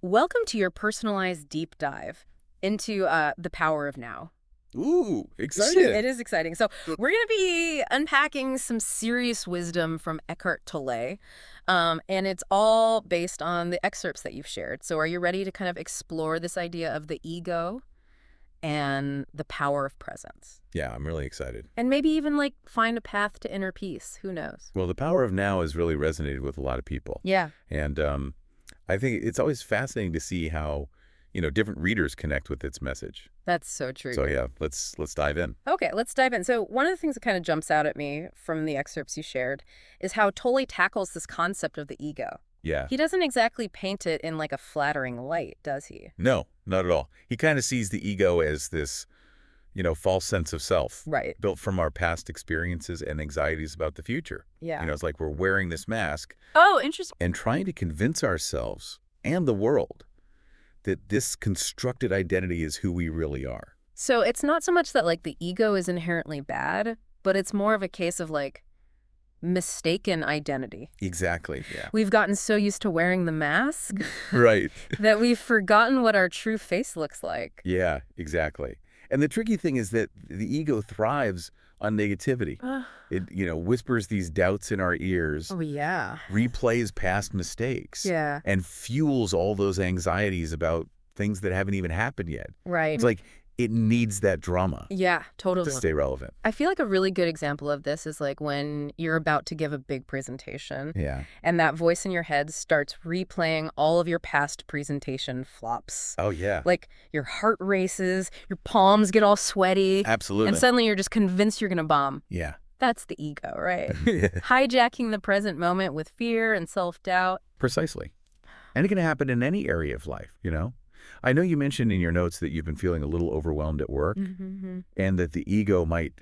Welcome to your personalized deep dive into the power of now. Ooh, excited. It is exciting. So we're going to be unpacking some serious wisdom from Eckhart Tolle, and it's all based on the excerpts that you've shared. So are you ready to kind of explore this idea of the ego and the power of presence? Yeah, I'm really excited. And maybe even like find a path to inner peace. Who knows? Well, the power of now has really resonated with a lot of people. Yeah, And I think it's always fascinating to see how, different readers connect with its message. that's so true. So yeah, let's dive in. Okay, let's dive in. So, one of the things that kind of jumps out at me from the excerpts you shared is how Tolle tackles this concept of the ego. Yeah. He doesn't exactly paint it in like a flattering light, does he? No, not at all. He kind of sees the ego as this, false sense of self Right. built from our past experiences and anxieties about the future. Yeah. It's like we're wearing this mask Oh, interesting. and trying to convince ourselves and the world that this constructed identity is who we really are. So, it's not so much that like the ego is inherently bad, but it's more of a case of like mistaken identity. Exactly. Yeah. We've gotten so used to wearing the mask Right. that we've forgotten what our true face looks like. Yeah, exactly. And the tricky thing is that the ego thrives on negativity. It, whispers these doubts in our ears, Oh, yeah. replays past mistakes, Yeah. and fuels all those anxieties about things that haven't even happened yet. Right. It's like it needs that drama Yeah, totally. to stay relevant. I feel like a really good example of this is like when you're about to give a big presentation Yeah. and that voice in your head starts replaying all of your past presentation flops. Oh, yeah. Like your heart races, your palms get all sweaty, Absolutely. and suddenly you're just convinced you're going to bomb. Yeah. That's the ego, right? Hijacking the present moment with fear and self-doubt. Precisely. And it can happen in any area of life. I know you mentioned in your notes that you've been feeling a little overwhelmed at work Mm-hmm. and that the ego might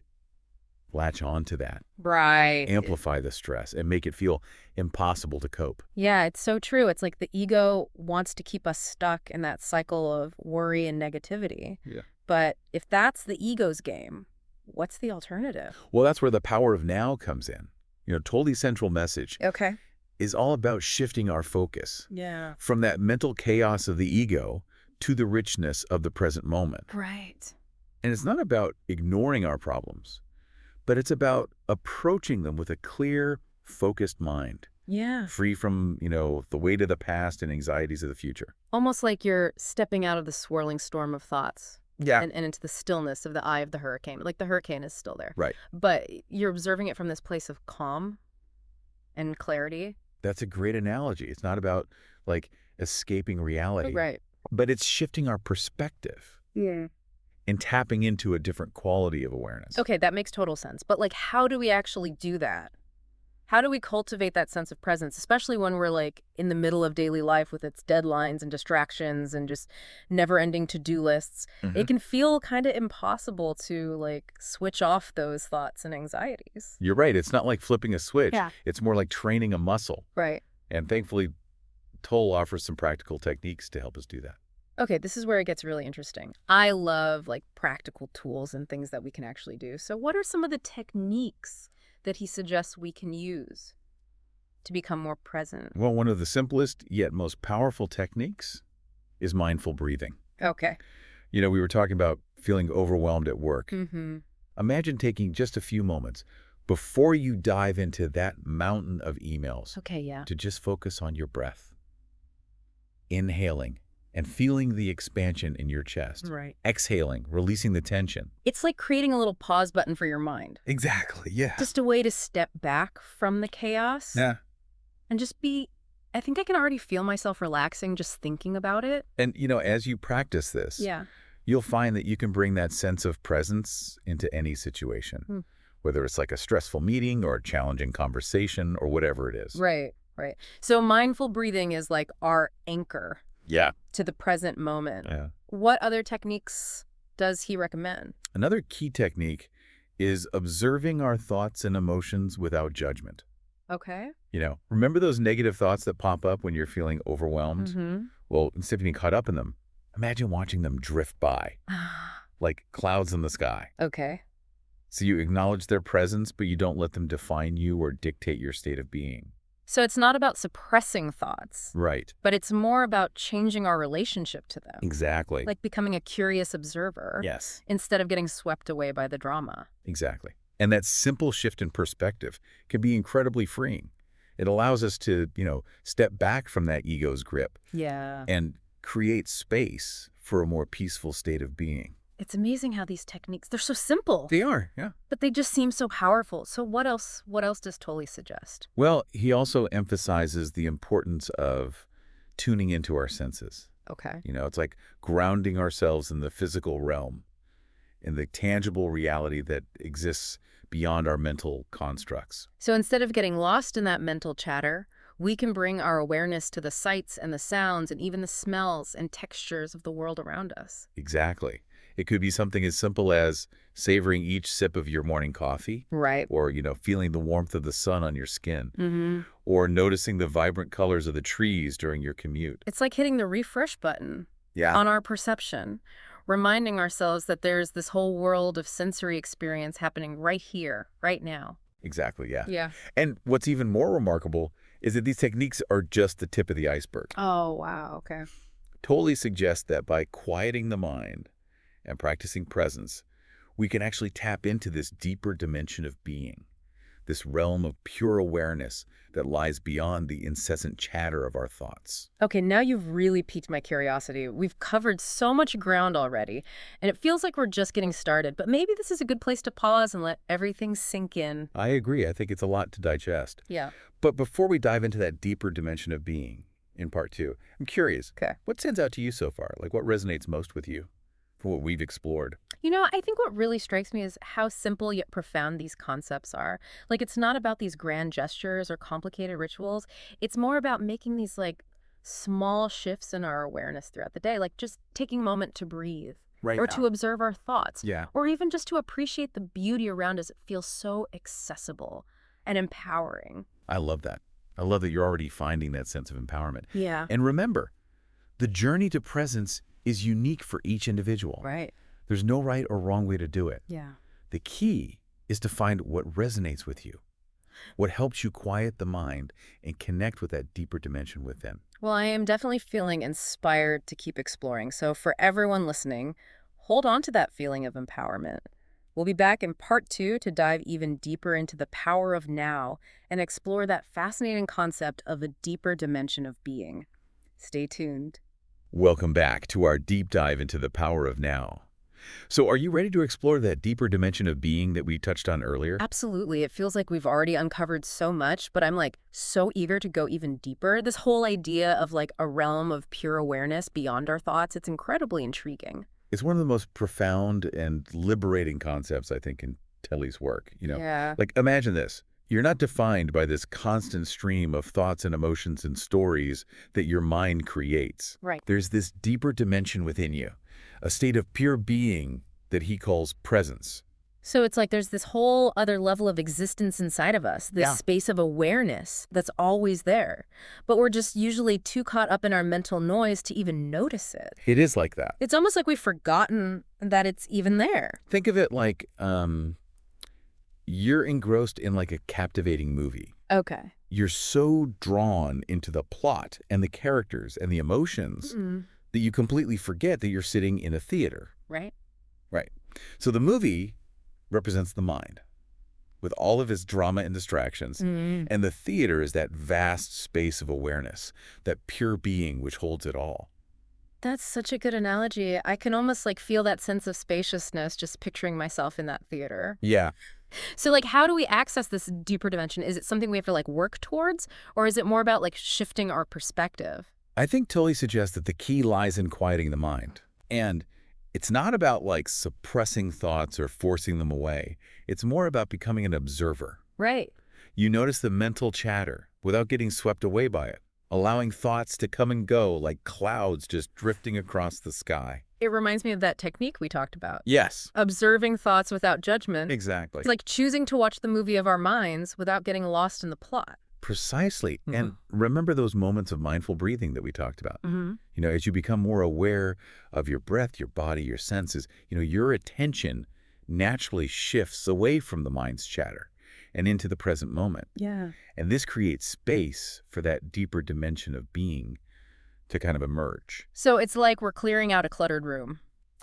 latch on to that, Right. amplify the stress, and make it feel impossible to cope. Yeah, it's so true. It's like the ego wants to keep us stuck in that cycle of worry and negativity. Yeah. But if that's the ego's game, what's the alternative? Well, that's where the power of now comes in. Tolle's central message Okay. is all about shifting our focus Yeah. from that mental chaos of the ego to the richness of the present moment. Right. And it's not about ignoring our problems, but it's about approaching them with a clear, focused mind, Yeah. free from, the weight of the past and anxieties of the future. Almost like you're stepping out of the swirling storm of thoughts Yeah. and into the stillness of the eye of the hurricane. Like the hurricane is still there. Right. But you're observing it from this place of calm and clarity. That's a great analogy. It's not about, like, escaping reality, Right. but it's shifting our perspective Yeah. and tapping into a different quality of awareness. Okay, that makes total sense. But like, how do we actually do that? How do we cultivate that sense of presence, especially when we're like in the middle of daily life with its deadlines and distractions and just never-ending to-do lists? Mhm. It can feel kind of impossible to like switch off those thoughts and anxieties. You're right. It's not like flipping a switch. Yeah. It's more like training a muscle. Right. And thankfully, Toll offers some practical techniques to help us do that. Okay, this is where it gets really interesting. I love like practical tools and things that we can actually do. So what are some of the techniques that he suggests we can use to become more present? Well, one of the simplest yet most powerful techniques is mindful breathing. Okay. We were talking about feeling overwhelmed at work. Mm-hmm. Imagine taking just a few moments before you dive into that mountain of emails Okay, yeah. to just focus on your breath. Inhaling and feeling the expansion in your chest. Right. Exhaling, releasing the tension. It's like creating a little pause button for your mind. Exactly, yeah. Just a way to step back from the chaos Yeah. and just be, I think I can already feel myself relaxing just thinking about it. And, as you practice this, Yeah. you'll find that you can bring that sense of presence into any situation, Hmm. whether it's like a stressful meeting or a challenging conversation or whatever it is. Right, right. So mindful breathing is like our anchor Yeah. to the present moment. Yeah. What other techniques does he recommend? Another key technique is observing our thoughts and emotions without judgment. Okay. Remember those negative thoughts that pop up when you're feeling overwhelmed? Mm-hmm. Well, instead of being caught up in them, imagine watching them drift by, like clouds in the sky. Okay. So you acknowledge their presence, but you don't let them define you or dictate your state of being. So it's not about suppressing thoughts, Right. but it's more about changing our relationship to them, Exactly. like becoming a curious observer Yes. instead of getting swept away by the drama. Exactly. And that simple shift in perspective can be incredibly freeing. It allows us to, step back from that ego's grip Yeah. and create space for a more peaceful state of being. It's amazing how these techniques, they're so simple, They are, yeah. but they just seem so powerful. So what else does Tolle suggest? Well, he also emphasizes the importance of tuning into our senses. Okay. It's like grounding ourselves in the physical realm, in the tangible reality that exists beyond our mental constructs. So instead of getting lost in that mental chatter, we can bring our awareness to the sights and the sounds and even the smells and textures of the world around us. Exactly. It could be something as simple as savoring each sip of your morning coffee, Right. or, feeling the warmth of the sun on your skin, Mm-hmm. or noticing the vibrant colors of the trees during your commute. It's like hitting the refresh button Yeah, on our perception, reminding ourselves that there's this whole world of sensory experience happening right here, right now. exactly, yeah. Yeah. And what's even more remarkable is that these techniques are just the tip of the iceberg. Oh, wow. Okay. Tolle suggests that by quieting the mind and practicing presence, we can actually tap into this deeper dimension of being, this realm of pure awareness that lies beyond the incessant chatter of our thoughts. Okay, now you've really piqued my curiosity. We've covered so much ground already, and it feels like we're just getting started, but maybe this is a good place to pause and let everything sink in. I agree. I think it's a lot to digest. Yeah. But before we dive into that deeper dimension of being in part two, I'm curious, Okay. what stands out to you so far? Like, what resonates most with you from what we've explored? I think what really strikes me is how simple yet profound these concepts are. Like, it's not about these grand gestures or complicated rituals. It's more about making these, like, small shifts in our awareness throughout the day, like just taking a moment to breathe Right or now. to observe our thoughts, Yeah. or even just to appreciate the beauty around us. It feels so accessible and empowering. I love that. I love that you're already finding that sense of empowerment. Yeah. And remember, the journey to presence is unique for each individual. Right. There's no right or wrong way to do it. Yeah. The key is to find what resonates with you, what helps you quiet the mind and connect with that deeper dimension within. Well, I am definitely feeling inspired to keep exploring. So for everyone listening, hold on to that feeling of empowerment. We'll be back in part 2 to dive even deeper into the power of now and explore that fascinating concept of a deeper dimension of being. Stay tuned. Welcome back to our deep dive into the power of now. So are you ready to explore that deeper dimension of being that we touched on earlier? Absolutely. It feels like we've already uncovered so much, but I'm like so eager to go even deeper. This whole idea of like a realm of pure awareness beyond our thoughts, it's incredibly intriguing. It's one of the most profound and liberating concepts, I think, in Tolle's work. Yeah. Like, imagine this. You're not defined by this constant stream of thoughts and emotions and stories that your mind creates. Right. There's this deeper dimension within you, a state of pure being that he calls presence. So it's like there's this whole other level of existence inside of us, this Yeah. space of awareness that's always there. But we're just usually too caught up in our mental noise to even notice it. It is like that. It's almost like we've forgotten that it's even there. Think of it like you're engrossed in like a captivating movie. Okay. You're so drawn into the plot and the characters and the emotions that you completely forget that you're sitting in a theater. Right? Right. So the movie represents the mind with all of its drama and distractions. And the theater is that vast space of awareness, that pure being which holds it all. That's such a good analogy. I can almost like feel that sense of spaciousness just picturing myself in that theater. Yeah. So like how do we access this deeper dimension? Is it something we have to like work towards, or is it more about like shifting our perspective? I think Tolle suggests that the key lies in quieting the mind. And it's not about like suppressing thoughts or forcing them away. It's more about becoming an observer. Right. You notice the mental chatter without getting swept away by it, allowing thoughts to come and go like clouds just drifting across the sky. It reminds me of that technique we talked about. Yes, Observing thoughts without judgment. exactly. It's like choosing to watch the movie of our minds without getting lost in the plot. Precisely. And remember those moments of mindful breathing that we talked about. As you become more aware of your breath, your body, your senses, your attention naturally shifts away from the mind's chatter. and into the present moment. Yeah. And this creates space for that deeper dimension of being to kind of emerge. So it's like we're clearing out a cluttered room.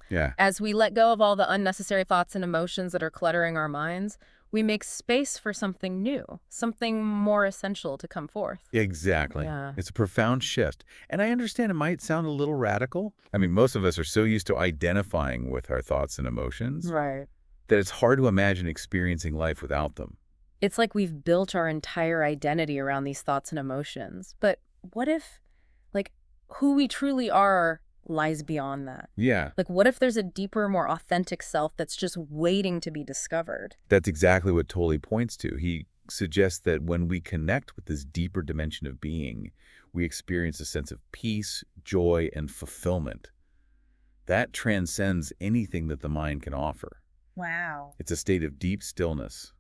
Yeah, As we let go of all the unnecessary thoughts and emotions that are cluttering our minds, we make space for something new, something more essential to come forth. exactly. Yeah. It's a profound shift. And I understand it might sound a little radical. I mean, most of us are so used to identifying with our thoughts and emotions Right. that it's hard to imagine experiencing life without them. It's like we've built our entire identity around these thoughts and emotions. But what if, like, who we truly are lies beyond that? Yeah, Like, what if there's a deeper, more authentic self that's just waiting to be discovered? that's exactly what Tolle points to. He suggests that when we connect with this deeper dimension of being, we experience a sense of peace, joy, and fulfillment. That transcends anything that the mind can offer. Wow. It's a state of deep stillness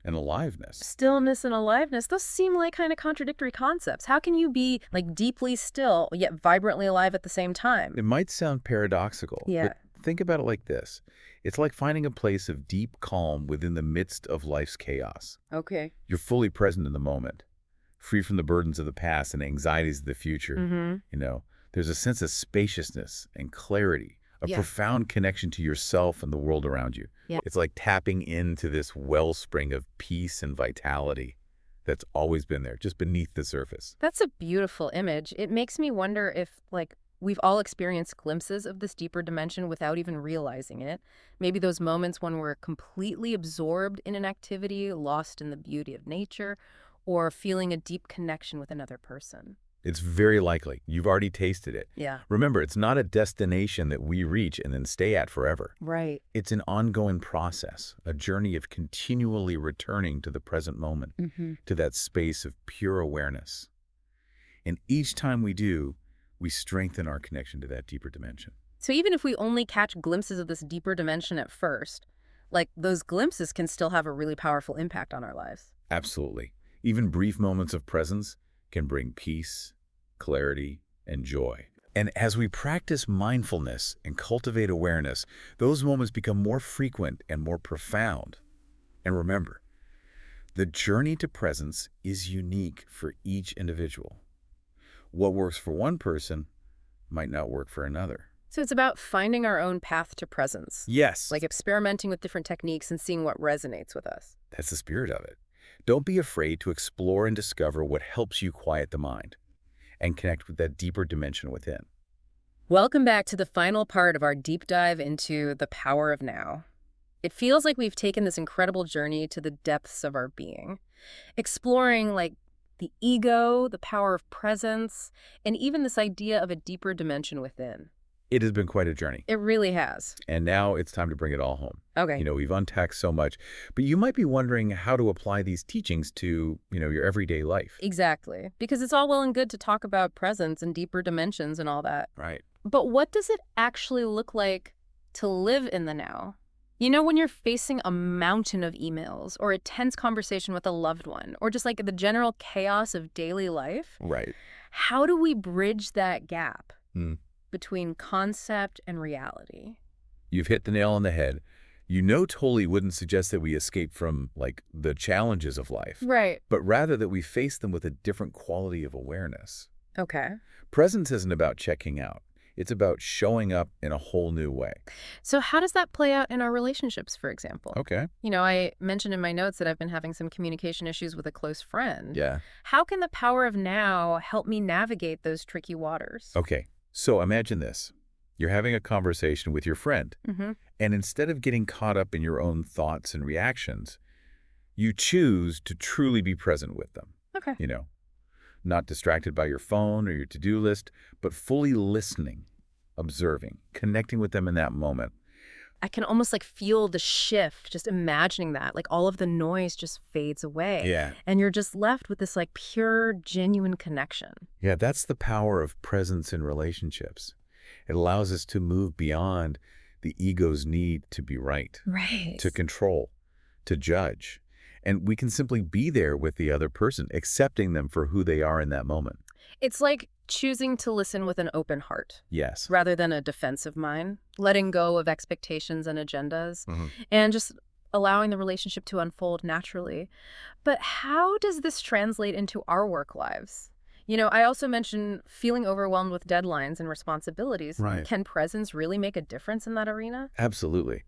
and aliveness. Stillness and aliveness, those seem like kind of contradictory concepts. How can you be, like, deeply still, yet vibrantly alive at the same time? It might sound paradoxical, Yeah. but think about it like this. It's like finding a place of deep calm within the midst of life's chaos. Okay. You're fully present in the moment, free from the burdens of the past and anxieties of the future. Mm-hmm. There's a sense of spaciousness and clarity, a Yeah. profound connection to yourself and the world around you. Yeah. It's like tapping into this wellspring of peace and vitality that's always been there, just beneath the surface. That's a beautiful image. It makes me wonder if, like, we've all experienced glimpses of this deeper dimension without even realizing it. Maybe those moments when we're completely absorbed in an activity, lost in the beauty of nature, or feeling a deep connection with another person. It's very likely. You've already tasted it. Yeah. Remember, it's not a destination that we reach and then stay at forever. Right. It's an ongoing process, a journey of continually returning to the present moment, Mm-hmm. to that space of pure awareness. And each time we do, we strengthen our connection to that deeper dimension. So even if we only catch glimpses of this deeper dimension at first, like, those glimpses can still have a really powerful impact on our lives. Absolutely. Even brief moments of presence can bring peace, clarity, and joy. And as we practice mindfulness and cultivate awareness, those moments become more frequent and more profound. And remember, the journey to presence is unique for each individual. What works for one person might not work for another. So it's about finding our own path to presence, Yes, like experimenting with different techniques and seeing what resonates with us. that's the spirit of it. Don't be afraid to explore and discover what helps you quiet the mind and connect with that deeper dimension within. Welcome back to the final part of our deep dive into the power of now. It feels like we've taken this incredible journey to the depths of our being, exploring, like, the ego, the power of presence, and even this idea of a deeper dimension within. It has been quite a journey. It really has. And now it's time to bring it all home. Okay. We've unpacked so much, but you might be wondering how to apply these teachings to, your everyday life. Exactly. Because it's all well and good to talk about presence and deeper dimensions and all that. Right. But what does it actually look like to live in the now? When you're facing a mountain of emails or a tense conversation with a loved one or just like the general chaos of daily life, Right. how do we bridge that gap Hmm. between concept and reality? You've hit the nail on the head. Tolle wouldn't suggest that we escape from, the challenges of life, Right. but rather that we face them with a different quality of awareness. Okay. Presence isn't about checking out. It's about showing up in a whole new way. So how does that play out in our relationships, for example? Okay. I mentioned in my notes that I've been having some communication issues with a close friend. Yeah. How can the power of now help me navigate those tricky waters? Okay. So imagine this. You're having a conversation with your friend, Mm-hmm. and instead of getting caught up in your own thoughts and reactions, you choose to truly be present with them. Okay. Not distracted by your phone or your to-do list, but fully listening, observing, connecting with them in that moment. I can almost like feel the shift, just imagining that, like all of the noise just fades away. Yeah. And you're just left with this like pure, genuine connection. Yeah, that's the power of presence in relationships. It allows us to move beyond the ego's need to be right, Right. to control, to judge. And we can simply be there with the other person, accepting them for who they are in that moment. It's like choosing to listen with an open heart Yes. rather than a defensive mind, letting go of expectations and agendas, Mhm. and just allowing the relationship to unfold naturally. But how does this translate into our work lives? I also mentioned feeling overwhelmed with deadlines and responsibilities. Right. Can presence really make a difference in that arena? Absolutely.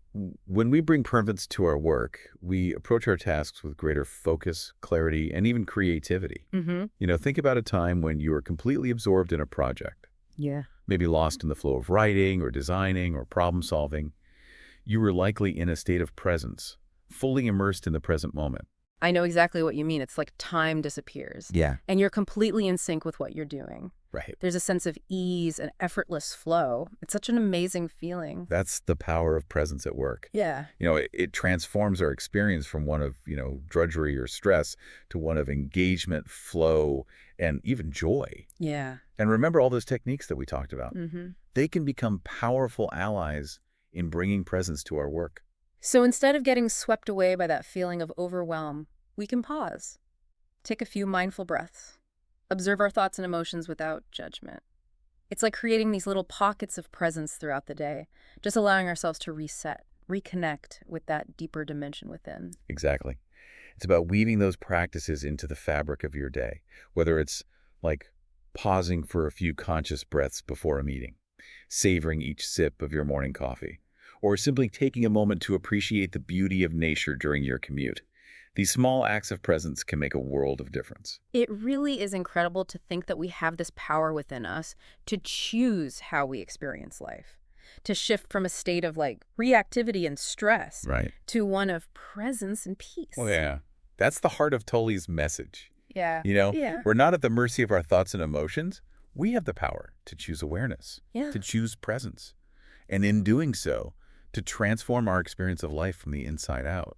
When we bring presence to our work, we approach our tasks with greater focus, clarity, and even creativity. Mm-hmm. Think about a time when you were completely absorbed in a project, Yeah. maybe lost in the flow of writing or designing or problem solving. You were likely in a state of presence, fully immersed in the present moment. I know exactly what you mean. It's like time disappears, Yeah. and you're completely in sync with what you're doing. Right. There's a sense of ease and effortless flow. It's such an amazing feeling. That's the power of presence at work. Yeah. It transforms our experience from one of, drudgery or stress to one of engagement, flow, and even joy. Yeah. And remember all those techniques that we talked about. Mm-hmm. They can become powerful allies in bringing presence to our work. So instead of getting swept away by that feeling of overwhelm, we can pause, take a few mindful breaths, observe our thoughts and emotions without judgment. It's like creating these little pockets of presence throughout the day, just allowing ourselves to reset, reconnect with that deeper dimension within. Exactly. It's about weaving those practices into the fabric of your day, whether it's like pausing for a few conscious breaths before a meeting, savoring each sip of your morning coffee, or simply taking a moment to appreciate the beauty of nature during your commute. These small acts of presence can make a world of difference. It really is incredible to think that we have this power within us to choose how we experience life, to shift from a state of reactivity and stress Right. to one of presence and Well, peace. yeah. That's the heart of Tolle's message. Yeah. Yeah. We're not at the mercy of our thoughts and emotions. We have the power to choose awareness, Yeah. to choose presence, and in doing so, to transform our experience of life from the inside out.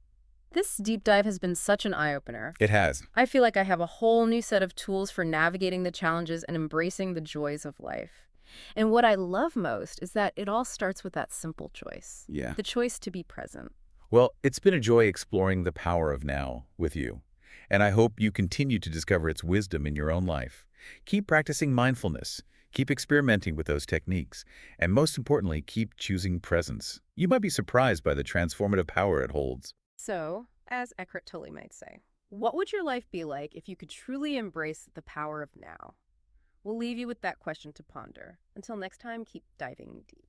This deep dive has been such an eye-opener. It has. I feel like I have a whole new set of tools for navigating the challenges and embracing the joys of life. And what I love most is that it all starts with that simple choice, Yeah. the choice to be present. Well, it's been a joy exploring the power of now with you, and I hope you continue to discover its wisdom in your own life. Keep practicing mindfulness, keep experimenting with those techniques, and most importantly, keep choosing presence. You might be surprised by the transformative power it holds. So, as Eckhart Tolle might say, what would your life be like if you could truly embrace the power of now? We'll leave you with that question to ponder. Until next time, keep diving deep.